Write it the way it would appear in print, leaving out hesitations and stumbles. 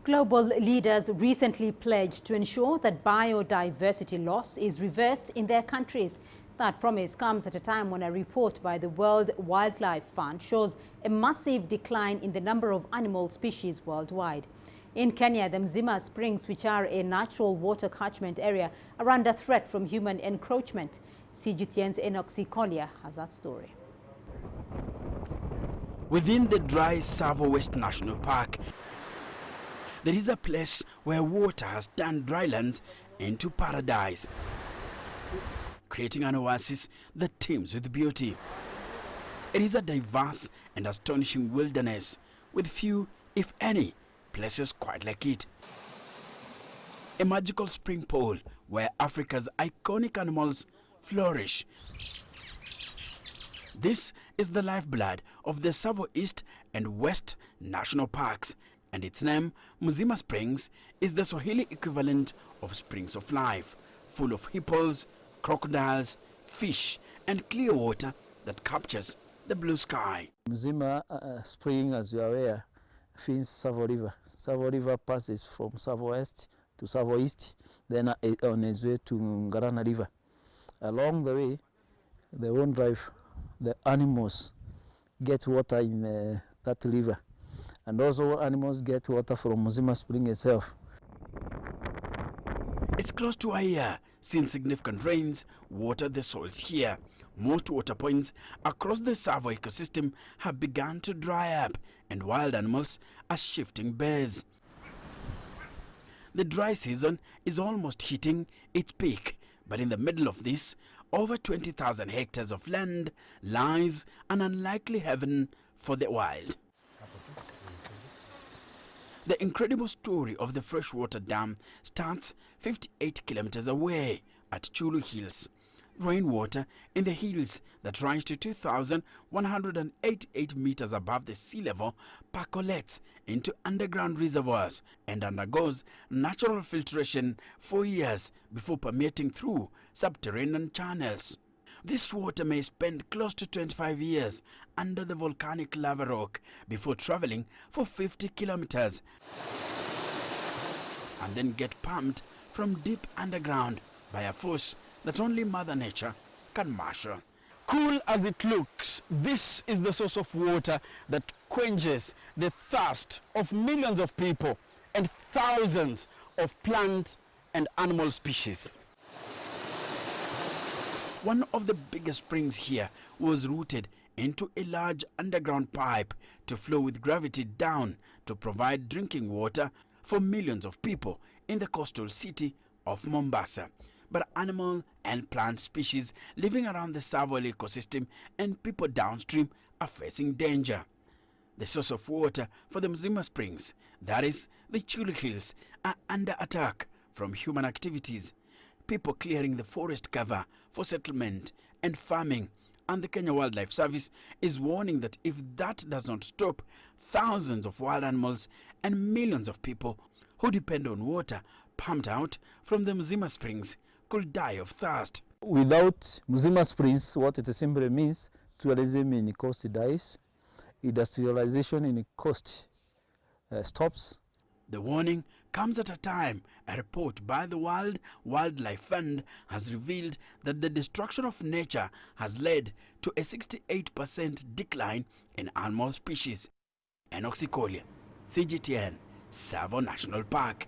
Global leaders recently pledged to ensure that biodiversity loss is reversed in their countries. That promise comes at a time when a report by the World Wildlife Fund shows a massive decline in the number of animal species worldwide. In Kenya, the Mzima Springs, which are a natural water catchment area, are under threat from human encroachment. CGTN's Enock Sikolia has that story. Within the dry Tsavo West National Park, there is a place where water has turned drylands into paradise, creating an oasis that teems with beauty. It is a diverse and astonishing wilderness with few, if any, places quite like it. A magical spring pool where Africa's iconic animals flourish. This is the lifeblood of the Tsavo East and West National Parks, and its name, Mzima Springs, is the Swahili equivalent of springs of life, full of hippos, crocodiles, fish, and clear water that captures the blue sky. Mzima Spring, as you are aware, feeds Tsavo River. Tsavo River passes from Tsavo West to Tsavo East, then on its way to Ngarana River. Along the way, they won't drive. The animals get water in that river, and also animals get water from Mzima Spring itself. It's close to a year since significant rains watered the soils here. Most water points across the Tsavo ecosystem have begun to dry up, and wild animals are shifting bears. The dry season is almost hitting its peak, but in the middle of this, over 20,000 hectares of land lies an unlikely heaven for the wild. The incredible story of the freshwater dam starts 58 kilometers away at Chulu Hills. Rainwater in the hills that rise to 2,188 meters above the sea level percolates into underground reservoirs and undergoes natural filtration for years before permeating through subterranean channels. This water may spend close to 25 years under the volcanic lava rock before traveling for 50 kilometers and then get pumped from deep underground by a force that only Mother Nature can marshal. Cool as it looks, this is the source of water that quenches the thirst of millions of people and thousands of plant and animal species. One of the biggest springs here was rooted into a large underground pipe to flow with gravity down to provide drinking water for millions of people in the coastal city of Mombasa. But animal and plant species living around the Tsavo ecosystem and people downstream are facing danger. The source of water for the Mzima Springs, that is the Chulu Hills, are under attack from human activities. People clearing the forest cover for settlement and farming, and the Kenya Wildlife Service is warning that if that does not stop, thousands of wild animals and millions of people who depend on water pumped out from the Mzima Springs could die of thirst. Without Mzima Springs, what it simply means, tourism in the coast dies, industrialization in the coast stops. The warning comes at a time a report by the World Wildlife Fund has revealed that the destruction of nature has led to a 68% decline in animal species. Enock Sikolia, CGTN, Tsavo National Park.